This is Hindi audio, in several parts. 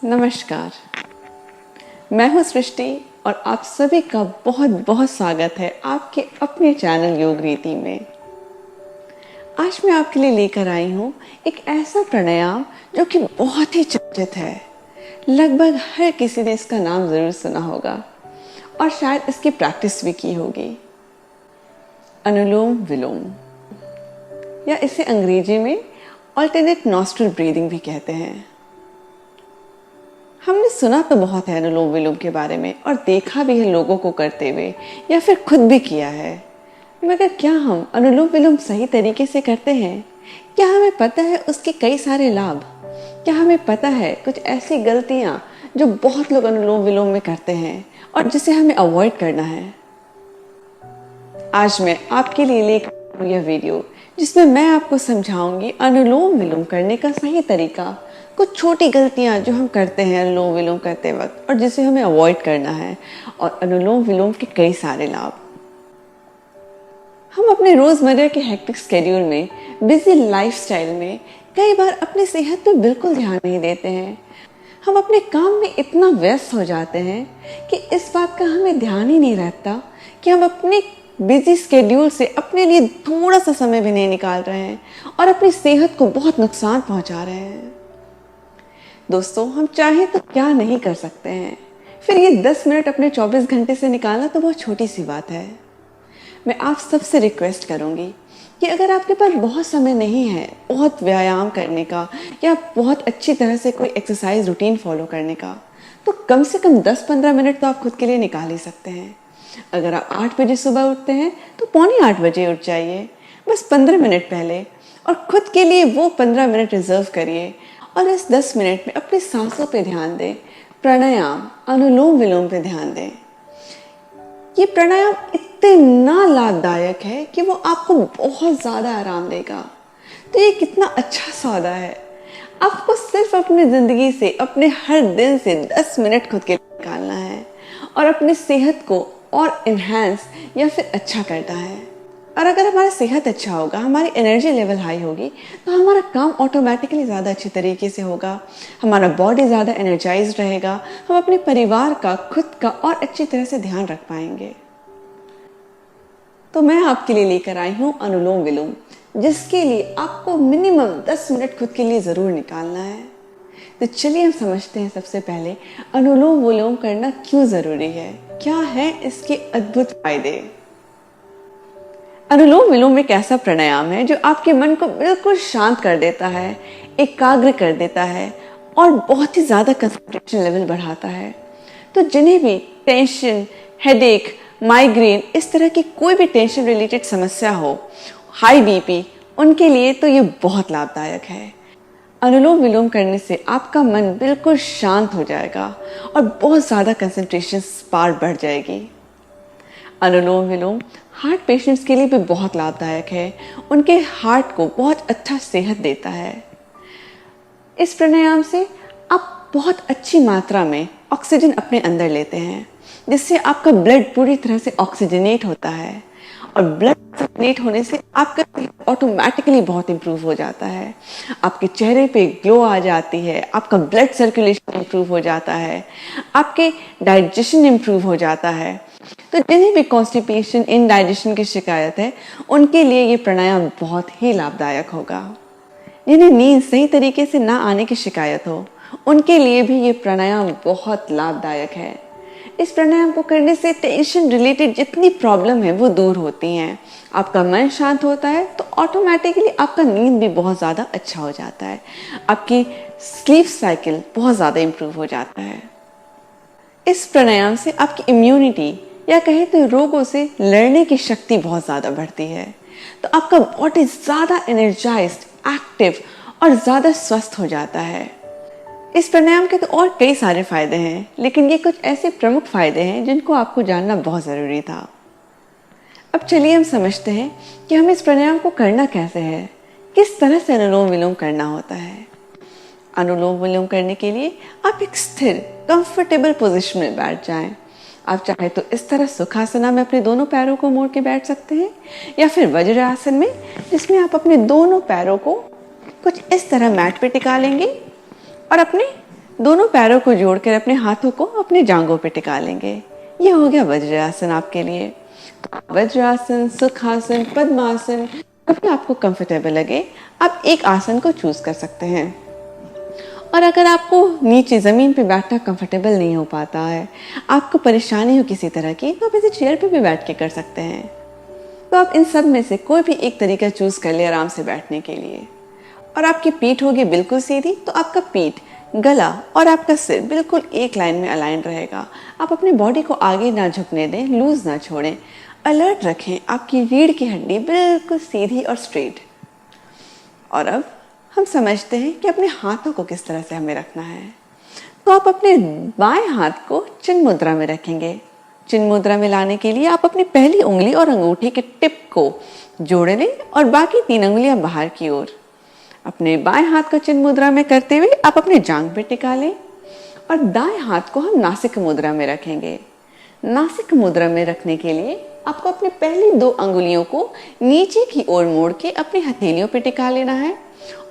नमस्कार, मैं हूँ सृष्टि और आप सभी का बहुत बहुत स्वागत है आपके अपने चैनल योग रीति में। आज मैं आपके लिए लेकर आई हूँ एक ऐसा प्राणायाम जो कि बहुत ही चर्चित है। लगभग हर किसी ने इसका नाम ज़रूर सुना होगा और शायद इसकी प्रैक्टिस भी की होगी। अनुलोम विलोम, या इसे अंग्रेजी में अल्टरनेट नॉस्ट्रल ब्रीदिंग भी कहते हैं। हमने सुना तो बहुत है अनुलोम विलोम के बारे में और देखा भी है लोगों को करते हुए या फिर खुद भी किया है, मगर क्या हम अनुलोम विलोम सही तरीके से करते हैं? क्या हमें पता है उसके कई सारे लाभ? क्या हमें पता है कुछ ऐसी गलतियां जो बहुत लोग अनुलोम विलोम में करते हैं और जिसे हमें अवॉइड करना है? आज मैं आपके लिए लेकर हूं यह वीडियो जिसमें मैं आपको समझाऊंगी अनुलोम विलोम करने का सही तरीका, कुछ छोटी गलतियां जो हम करते हैं अनुलोम विलोम करते वक्त और जिसे हमें अवॉइड करना है, और अनुलोम विलोम के कई सारे लाभ। हम अपने रोजमर्रा के हेक्टिक शेड्यूल में, बिजी लाइफस्टाइल में कई बार अपनी सेहत पर बिल्कुल ध्यान नहीं देते हैं। हम अपने काम में इतना व्यस्त हो जाते हैं कि इस बात का हमें ध्यान ही नहीं रहता कि हम अपने बिजी स्केड्यूल से अपने लिए थोड़ा सा समय भी नहीं निकाल रहे हैं और अपनी सेहत को बहुत नुकसान पहुंचा रहे हैं। दोस्तों, हम चाहें तो क्या नहीं कर सकते हैं, फिर ये 10 मिनट अपने 24 घंटे से निकालना तो बहुत छोटी सी बात है। मैं आप सबसे रिक्वेस्ट करूंगी कि अगर आपके पास बहुत समय नहीं है बहुत व्यायाम करने का या बहुत अच्छी तरह से कोई एक्सरसाइज रूटीन फॉलो करने का, तो कम से कम 10-15 मिनट तो आप खुद के लिए निकाल ही सकते हैं। अगर आप 8 बजे सुबह उठते हैं तो 7:45 बजे उठ जाइए, बस 15 मिनट पहले, और खुद के लिए वो 15 मिनट रिजर्व करिए और इस 10 मिनट में अपनी सांसों पे ध्यान दें, प्राणायाम अनुलोम विलोम पे ध्यान दें। ये प्राणायाम इतना लाभदायक है कि वो आपको बहुत ज़्यादा आराम देगा। तो ये कितना अच्छा सौदा है। आपको सिर्फ अपनी ज़िंदगी से, अपने हर दिन से 10 मिनट खुद के लिए निकालना है और अपनी सेहत को और इन्हांस या फिर अच्छा करना है। और अगर हमारा सेहत अच्छा होगा, हमारी एनर्जी लेवल हाई होगी, तो हमारा काम ऑटोमेटिकली ज़्यादा अच्छे तरीके से होगा, हमारा बॉडी ज़्यादा एनर्जाइज रहेगा, हम अपने परिवार का, खुद का और अच्छी तरह से ध्यान रख पाएंगे। तो मैं आपके लिए लेकर आई हूँ अनुलोम विलोम, जिसके लिए आपको मिनिमम 10 मिनट खुद के लिए ज़रूर निकालना है। तो चलिए हम समझते हैं सबसे पहले अनुलोम विलोम करना क्यों ज़रूरी है, क्या है इसके अद्भुत फायदे। अनुलोम विलोम एक ऐसा प्राणायाम है जो आपके मन को बिल्कुल शांत कर देता है, एकाग्र कर देता है और बहुत ही ज़्यादा कंसंट्रेशन लेवल बढ़ाता है। तो जिन्हें भी टेंशन, हेडेक, माइग्रेन, इस तरह की कोई भी टेंशन रिलेटेड समस्या हो, हाई बीपी, उनके लिए तो ये बहुत लाभदायक है। अनुलोम विलोम करने से आपका मन बिल्कुल शांत हो जाएगा और बहुत ज़्यादा कंसंट्रेशन पावर बढ़ जाएगी। अनुलोम विलोम हार्ट पेशेंट्स के लिए भी बहुत लाभदायक है, उनके हार्ट को बहुत अच्छा सेहत देता है। इस प्राणायाम से आप बहुत अच्छी मात्रा में ऑक्सीजन अपने अंदर लेते हैं, जिससे आपका ब्लड पूरी तरह से ऑक्सीजनेट होता है और ब्लड ऑक्सीजनेट होने से आपका ऑटोमेटिकली बहुत इम्प्रूव हो जाता है। आपके चेहरे पे ग्लो आ जाती है, आपका ब्लड सर्कुलेशन इम्प्रूव हो जाता है, आपके डाइजेशन इम्प्रूव हो जाता है। तो जिन्हें भी कॉन्स्टिपेशन, इनडाइजेशन की शिकायत है, उनके लिए ये प्राणायाम बहुत ही लाभदायक होगा। जिन्हें नींद सही तरीके से ना आने की शिकायत हो, उनके लिए भी ये प्राणायाम बहुत लाभदायक है। इस प्राणायाम को करने से टेंशन रिलेटेड जितनी प्रॉब्लम है वो दूर होती हैं, आपका मन शांत होता है, तो ऑटोमेटिकली आपका नींद भी बहुत ज़्यादा अच्छा हो जाता है, आपकी स्लीप साइकिल बहुत ज़्यादा इम्प्रूव हो जाता है। इस प्राणायाम से आपकी इम्यूनिटी या कहें तो रोगों से लड़ने की शक्ति बहुत ज़्यादा बढ़ती है। तो आपका बॉडी ज़्यादा एनर्जाइज्ड, एक्टिव और ज़्यादा स्वस्थ हो जाता है। इस प्राणायाम के तो और कई सारे फायदे हैं, लेकिन ये कुछ ऐसे प्रमुख फायदे हैं जिनको आपको जानना बहुत ज़रूरी था। अब चलिए हम समझते हैं कि हमें इस प्राणायाम को करना कैसे है, किस तरह से अनुलोम विलोम करना होता है। अनुलोम विलोम करने के लिए आप एक स्थिर, कंफर्टेबल पोजीशन में बैठ जाएं। आप चाहे तो इस तरह सुखासना में अपने दोनों पैरों को मोड़ के बैठ सकते हैं, या फिर वज्रासन में, जिसमें आप अपने दोनों पैरों को कुछ इस तरह मैट पे टिका लेंगे और अपने दोनों पैरों को जोड़कर अपने हाथों को अपने जांघों पे टिका लेंगे। ये हो गया वज्रासन आपके लिए। वज्रासन, सुखासन, पद्मासन, कभी आपको कंफर्टेबल लगे आप एक आसन को चूज कर सकते हैं। और अगर आपको नीचे ज़मीन पे बैठना कंफर्टेबल नहीं हो पाता है, आपको परेशानी हो किसी तरह की, तो आप इसे चेयर पे भी बैठ के कर सकते हैं। तो आप इन सब में से कोई भी एक तरीका चूज कर ले आराम से बैठने के लिए। और आपकी पीठ होगी बिल्कुल सीधी, तो आपका पीठ, गला और आपका सिर बिल्कुल एक लाइन में अलाइन रहेगा। आप अपनी बॉडी को आगे ना झुकने दें, लूज ना छोड़ें, अलर्ट रखें। आपकी रीढ़ की हड्डी बिल्कुल सीधी और स्ट्रेट। और अब हम समझते हैं कि अपने हाथों को किस तरह से हमें रखना है। तो आप अपने बाएं हाथ को चिन्ह मुद्रा में रखेंगे। चिन्ह मुद्रा में लाने के लिए आप अपनी पहली उंगली और अंगूठे के टिप को जोड़ लें और बाकी 3 उंगलियां बाहर की ओर। अपने बाएं हाथ को चिन्ह मुद्रा में करते हुए आप अपने जांघ पे टिका लें और दाएं हाथ को हम नासिक मुद्रा में रखेंगे। नासिक मुद्रा में रखने के लिए आपको अपनी पहली 2 अंगुलियों को नीचे की ओर मोड़ के अपनी हथेलियों पे टिका लेना है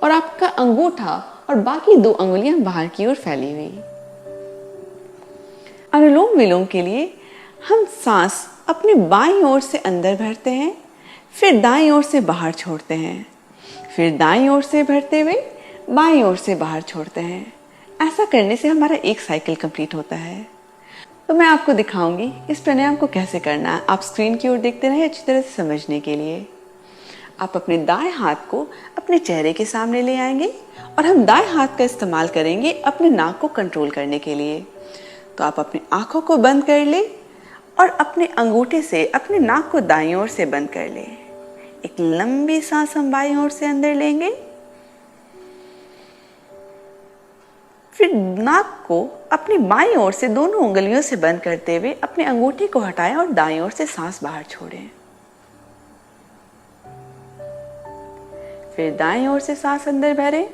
और आपका अंगूठा और बाकी 2 अंगुलियां बाहर की ओर फैली हुई। अनुलोम विलोम के लिए हम सांस अपनी बाईं ओर से अंदर भरते हैं, फिर दाईं ओर से बाहर छोड़ते हैं, फिर दाईं ओर से भरते हुए बाईं ओर से बाहर छोड़ते हैं। ऐसा करने से हमारा एक साइकिल कंप्लीट होता है। तो मैं आपको दिखाऊंगी इस प्राणायाम को कैसे करना है। आप स्क्रीन की ओर देखते रहे अच्छी तरह से समझने के लिए। आप अपने दाएं हाथ को अपने चेहरे के सामने ले आएंगे और हम दाएं हाथ का इस्तेमाल करेंगे अपने नाक को कंट्रोल करने के लिए। तो आप अपनी आंखों को बंद कर ले और अपने अंगूठे से अपने नाक को दाईं ओर से बंद कर ले। एक लंबी सांस हम बाईं ओर से अंदर लेंगे, फिर नाक को अपनी बाईं ओर से दोनों उंगलियों से बंद करते हुए अपने अंगूठे को हटाएं और दाईं ओर से सांस बाहर छोड़ें। फिर दाईं ओर से सांस अंदर भरें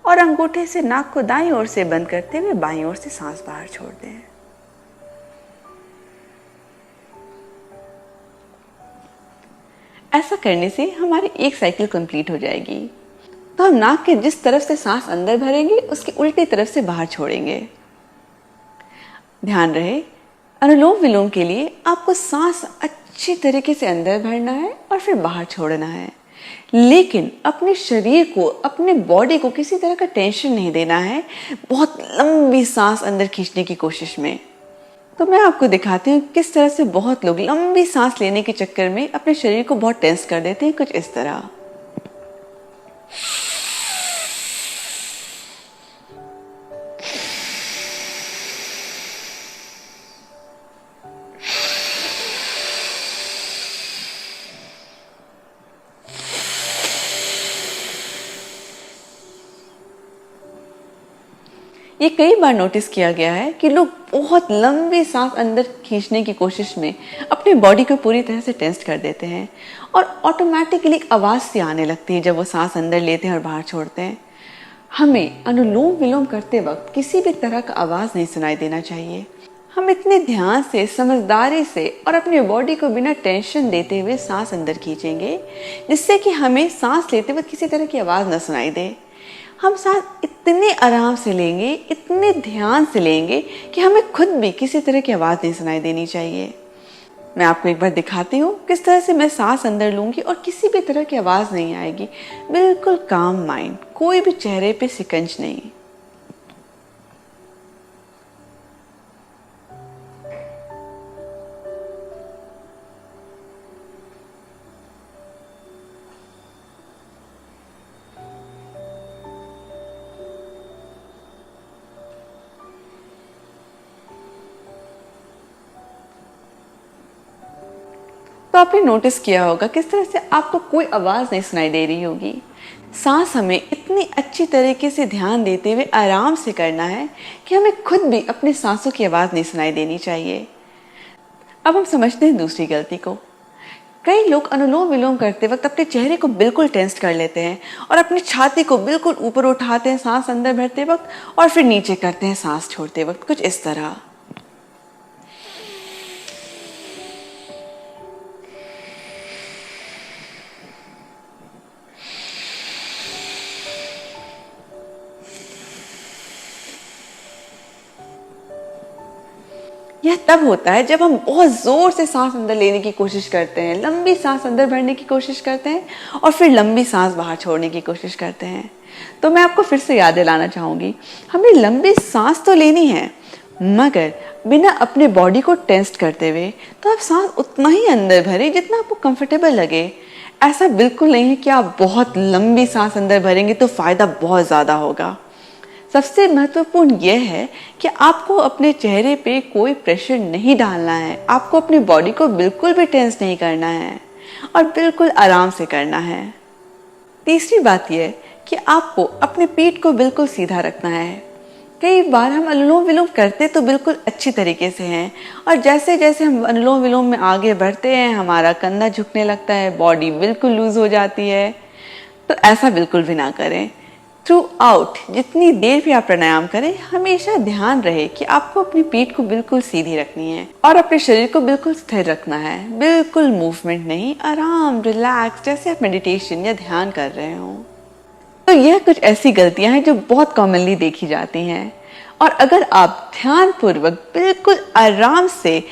और अंगूठे से नाक को दाईं ओर से बंद करते हुए बाईं ओर से सांस बाहर छोड़ दें। ऐसा करने से हमारी एक साइकिल कंप्लीट हो जाएगी। तो हम नाक के जिस तरफ से सांस अंदर भरेंगे उसकी उल्टी तरफ से बाहर छोड़ेंगे। ध्यान रहे, अनुलोम विलोम के लिए आपको सांस अच्छी तरीके से अंदर भरना है और फिर बाहर छोड़ना है, लेकिन अपने शरीर को, अपने बॉडी को किसी तरह का टेंशन नहीं देना है बहुत लंबी सांस अंदर खींचने की कोशिश में। तो मैं आपको दिखाती हूँ किस तरह से बहुत लोग लंबी सांस लेने के चक्कर में अपने शरीर को बहुत टेंस कर देते हैं, कुछ इस तरह। ये कई बार नोटिस किया गया है कि लोग बहुत लंबी सांस अंदर खींचने की कोशिश में अपनी बॉडी को पूरी तरह से टेंस कर देते हैं और ऑटोमेटिकली एक आवाज़ सी आने लगती है जब वो सांस अंदर लेते हैं और बाहर छोड़ते हैं। हमें अनुलोम विलोम करते वक्त किसी भी तरह का आवाज़ नहीं सुनाई देना चाहिए। हम इतने ध्यान से, समझदारी से और अपनी बॉडी को बिना टेंशन देते हुए सांस अंदर खींचेंगे जिससे कि हमें सांस लेते वक्त किसी तरह की आवाज़ न सुनाई दे। हम सांस इतने आराम से लेंगे, इतने ध्यान से लेंगे कि हमें खुद भी किसी तरह की आवाज़ नहीं सुनाई देनी चाहिए। मैं आपको एक बार दिखाती हूँ किस तरह से मैं सांस अंदर लूँगी और किसी भी तरह की आवाज़ नहीं आएगी। बिल्कुल काम माइंड, कोई भी चेहरे पे सिकंज नहीं। तो आपने नोटिस किया होगा किस तरह से आपको कोई आवाज़ नहीं सुनाई दे रही होगी। सांस हमें इतनी अच्छी तरीके से ध्यान देते हुए आराम से करना है कि हमें खुद भी अपनी सांसों की आवाज़ नहीं सुनाई देनी चाहिए। अब हम समझते हैं दूसरी गलती को। कई लोग अनुलोम विलोम करते वक्त अपने चेहरे को बिल्कुल टेंस कर लेते हैं और अपनी छाती को बिल्कुल ऊपर उठाते हैं सांस अंदर भरते वक्त और फिर नीचे करते हैं सांस छोड़ते वक्त, कुछ इस तरह। यह तब होता है जब हम बहुत जोर से सांस अंदर लेने की कोशिश करते हैं, लंबी सांस अंदर भरने की कोशिश करते हैं और फिर लंबी सांस बाहर छोड़ने की कोशिश करते हैं। तो मैं आपको फिर से याद दिलाना चाहूंगी, हमें लंबी सांस तो लेनी है, मगर बिना अपने बॉडी को टेंस्ट करते हुए। तो आप सांस उतना ही अंदर भरें जितना आपको कंफर्टेबल लगे। ऐसा बिल्कुल नहीं है कि आप बहुत लंबी सांस अंदर भरेंगे तो फायदा बहुत ज्यादा होगा। सबसे महत्वपूर्ण यह है कि आपको अपने चेहरे पे कोई प्रेशर नहीं डालना है, आपको अपनी बॉडी को बिल्कुल भी टेंस नहीं करना है और बिल्कुल आराम से करना है। तीसरी बात यह कि आपको अपने पीठ को बिल्कुल सीधा रखना है। कई बार हम अनुलोम विलोम करते तो बिल्कुल अच्छी तरीके से हैं और जैसे जैसे हम अनुलोम विलोम में आगे बढ़ते हैं हमारा कंधा झुकने लगता है, बॉडी बिल्कुल लूज हो जाती है। तो ऐसा बिल्कुल भी ना करें। थ्रू आउट जितनी देर भी आप प्राणायाम करें, हमेशा ध्यान रहे कि आपको अपनी पीठ को बिल्कुल सीधी रखनी है और अपने शरीर को बिल्कुल स्थिर रखना है। बिल्कुल मूवमेंट नहीं, आराम रिलैक्स, जैसे आप मेडिटेशन या ध्यान कर रहे हो। तो यह कुछ ऐसी गलतियां हैं जो बहुत कॉमनली देखी जाती हैं और अगर आप ध्यानपूर्वक बिल्कुल आराम से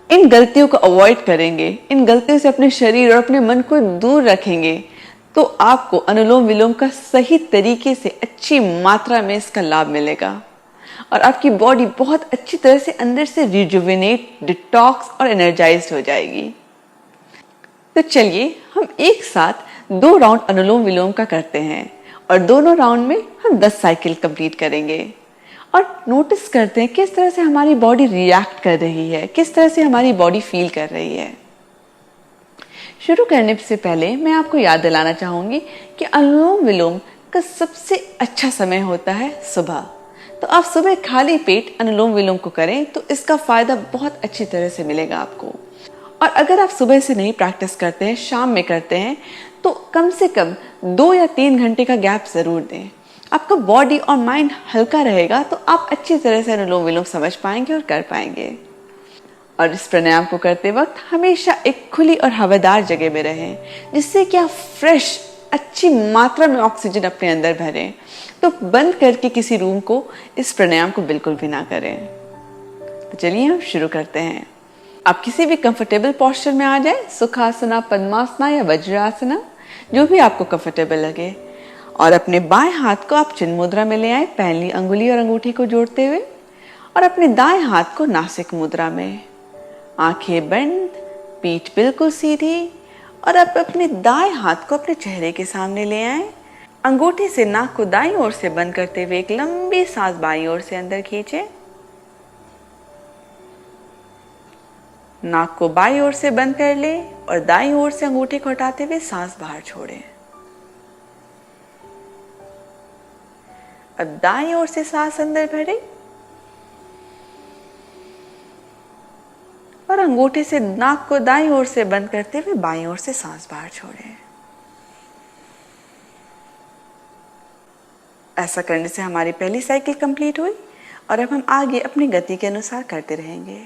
इन गलतियों को अवॉइड करेंगे, इन गलतियों से अपने शरीर और अपने मन को दूर रखेंगे, तो आपको अनुलोम विलोम का सही तरीके से अच्छी मात्रा में इसका लाभ मिलेगा और आपकी बॉडी बहुत अच्छी तरह से अंदर से रिजुविनेट, डिटॉक्स और एनर्जाइज्ड हो जाएगी। तो चलिए हम एक साथ 2 राउंड अनुलोम विलोम का करते हैं और दोनों राउंड में हम 10 साइकिल कंप्लीट करेंगे और नोटिस करते हैं किस तरह से हमारी बॉडी रिएक्ट कर रही है, किस तरह से हमारी बॉडी फील कर रही है। शुरू करने से पहले मैं आपको याद दिलाना चाहूंगी कि अनुलोम विलोम का सबसे अच्छा समय होता है सुबह। तो आप सुबह खाली पेट अनुलोम विलोम को करें तो इसका फायदा बहुत अच्छी तरह से मिलेगा आपको। और अगर आप सुबह से नहीं प्रैक्टिस करते हैं, शाम में करते हैं, तो कम से कम 2 या 3 घंटे का गैप जरूर दें। आपका बॉडी और माइंड हल्का रहेगा तो आप अच्छी तरह से अनुलोम विलोम समझ पाएंगे और कर पाएंगे। और इस प्राणायाम को करते वक्त हमेशा एक खुली और हवादार जगह में रहें, जिससे कि आप फ्रेश अच्छी मात्रा में ऑक्सीजन अपने अंदर भरें। तो बंद करके किसी रूम को इस प्राणायाम को बिल्कुल भी ना करें। तो चलिए हम शुरू करते हैं। आप किसी भी कंफर्टेबल पोस्चर में आ जाए, सुखासना, पद्मासना या वज्रासना, जो भी आपको कंफर्टेबल लगे। और अपने बाएं हाथ को आप चिन्ह मुद्रा में ले आए, पहली अंगुली और अंगूठी को जोड़ते हुए, और अपने दाएं हाथ को नासिक मुद्रा में। आंखें बंद, पीठ बिल्कुल सीधी, और अब अपने दाएं हाथ को अपने चेहरे के सामने ले आए। अंगूठी से नाक को दाईं ओर से बंद करते हुए एक लंबी सांस बाईं ओर से अंदर खींचे। नाक को बाईं ओर से बंद कर ले और दाईं ओर से अंगूठी को हटाते हुए सांस बाहर छोड़ें। अब दाईं ओर से सांस अंदर भरें और अंगूठी से नाक को दाईं ओर से बंद करते हुए बाईं ओर से सांस बाहर छोड़ें। ऐसा करने से हमारी पहली साइकिल कंप्लीट हुई और अब हम आगे अपनी गति के अनुसार करते रहेंगे।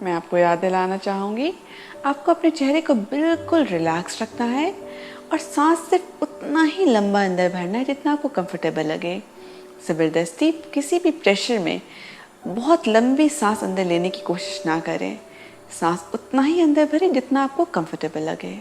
मैं आपको याद दिलाना चाहूंगी, आपको अपने चेहरे को बिल्कुल रिलैक्स रखना है और सांस सिर्फ उतना ही लंबा अंदर भरना है जितना आपको कंफर्टेबल लगे। ज़बरदस्ती किसी भी प्रेशर में बहुत लंबी सांस अंदर लेने की कोशिश ना करें। सांस उतना ही अंदर भरें जितना आपको कंफर्टेबल लगे।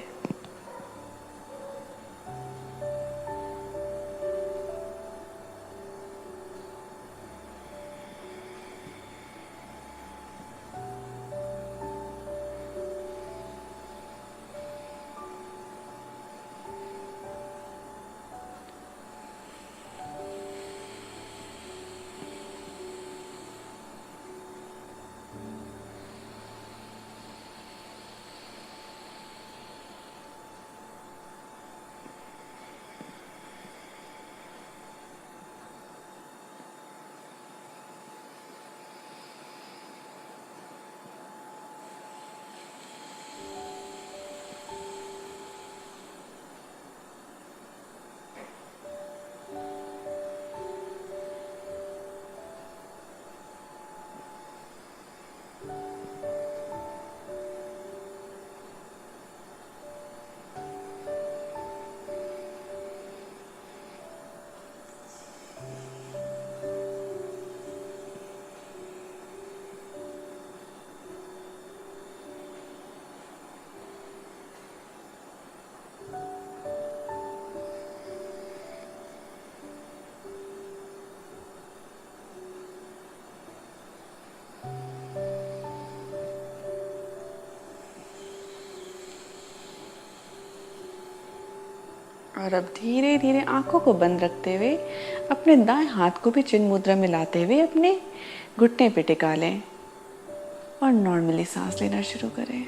और अब धीरे धीरे आंखों को बंद रखते हुए अपने दाएं हाथ को भी चिन्ह मुद्रा में लाते हुए अपने घुटने पे टिका लें और नॉर्मली सांस लेना शुरू करें।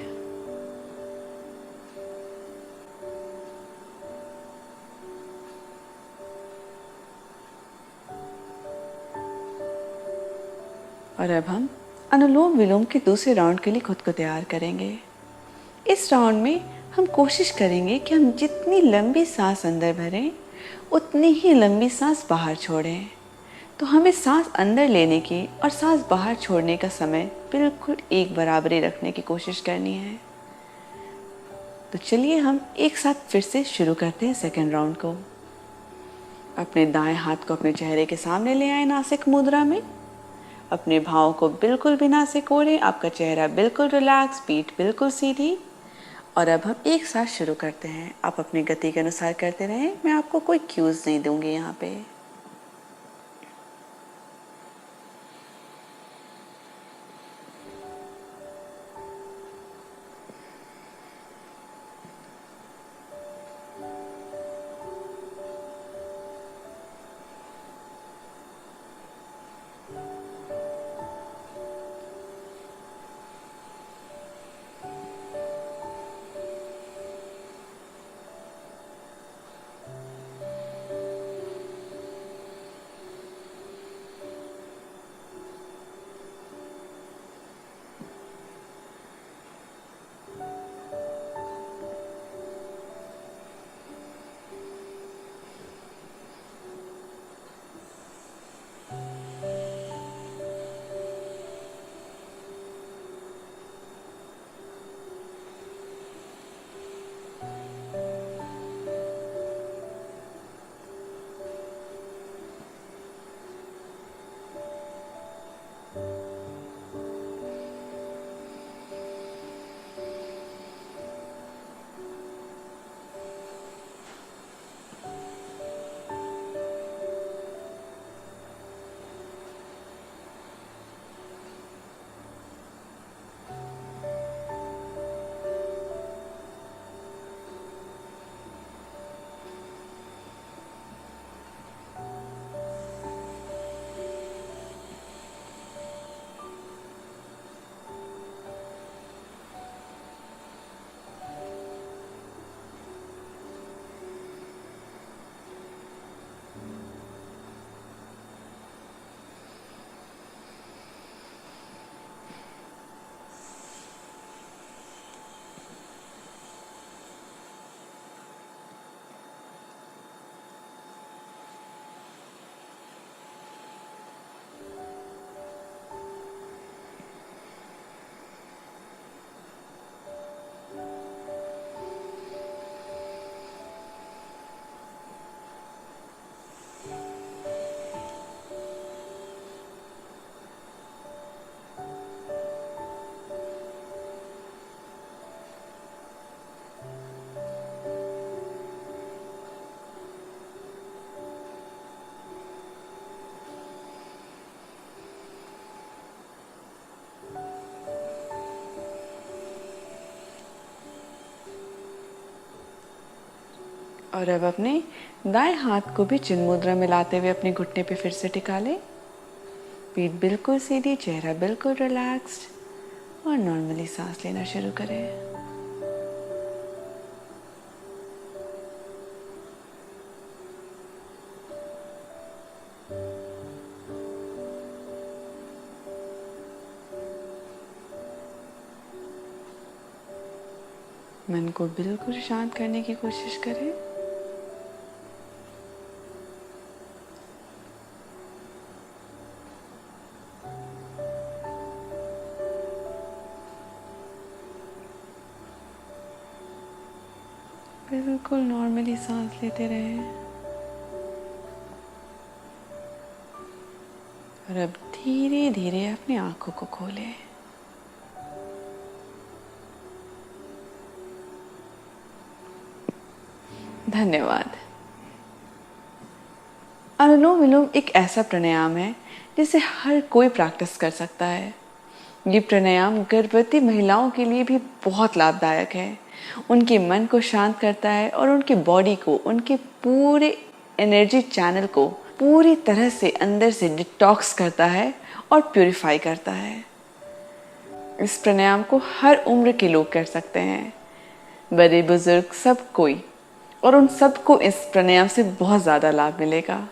और अब हम अनुलोम विलोम के दूसरे राउंड के लिए खुद को तैयार करेंगे। इस राउंड में हम कोशिश करेंगे कि हम जितनी लंबी सांस अंदर भरें उतनी ही लंबी सांस बाहर छोड़ें। तो हमें सांस अंदर लेने की और सांस बाहर छोड़ने का समय बिल्कुल एक बराबरी रखने की कोशिश करनी है। तो चलिए हम एक साथ फिर से शुरू करते हैं सेकेंड राउंड को। अपने दाएं हाथ को अपने चेहरे के सामने ले आए नासिक मुद्रा में। अपने भावों को बिल्कुल भी ना सिकोड़ें, आपका चेहरा बिल्कुल रिलैक्स, पीठ बिल्कुल सीधी। और अब हम एक साथ शुरू करते हैं। आप अपनी गति के अनुसार करते रहें, मैं आपको कोई क्यूज नहीं दूंगी यहाँ पे। और अब अपने दाएं हाथ को भी चिन्ह मुद्रा में लाते हुए अपने घुटने पे फिर से टिका लें। पीठ बिल्कुल सीधी, चेहरा बिल्कुल रिलैक्स्ड और नॉर्मली सांस लेना शुरू करें। मन को बिल्कुल शांत करने की कोशिश करें। बिल्कुल नॉर्मली सांस लेते रहें। और अब धीरे धीरे अपनी आंखों को खोलें। धन्यवाद। अनुलोम विलोम एक ऐसा प्राणायाम है जिसे हर कोई प्रैक्टिस कर सकता है। ये प्राणायाम गर्भवती महिलाओं के लिए भी बहुत लाभदायक है। उनके मन को शांत करता है और उनकी बॉडी को, उनके पूरे एनर्जी चैनल को पूरी तरह से अंदर से डिटॉक्स करता है और प्यूरिफाई करता है। इस प्राणायाम को हर उम्र के लोग कर सकते हैं, बड़े बुजुर्ग सब कोई, और उन सबको इस प्राणायाम से बहुत ज़्यादा लाभ मिलेगा।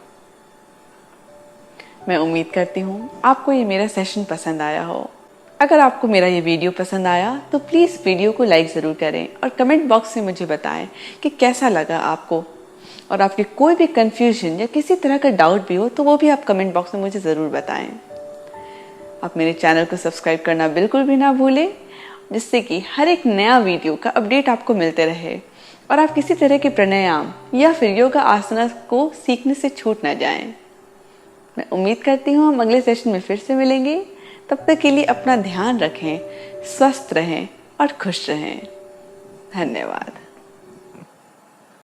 मैं उम्मीद करती हूँ आपको ये मेरा सेशन पसंद आया हो। अगर आपको मेरा ये वीडियो पसंद आया तो प्लीज़ वीडियो को लाइक ज़रूर करें और कमेंट बॉक्स में मुझे बताएं कि कैसा लगा आपको। और आपके कोई भी कन्फ्यूजन या किसी तरह का डाउट भी हो तो वो भी आप कमेंट बॉक्स में मुझे ज़रूर बताएं। आप मेरे चैनल को सब्सक्राइब करना बिल्कुल भी ना भूलें, जिससे कि हर एक नया वीडियो का अपडेट आपको मिलते रहे और आप किसी तरह के प्राणायाम या फिर योगा आसना को सीखने से छूट ना जाएं। मैं उम्मीद करती हूँ हम अगले सेशन में फिर से मिलेंगे। तब तक के लिए अपना ध्यान रखें, स्वस्थ रहें और खुश रहें। धन्यवाद।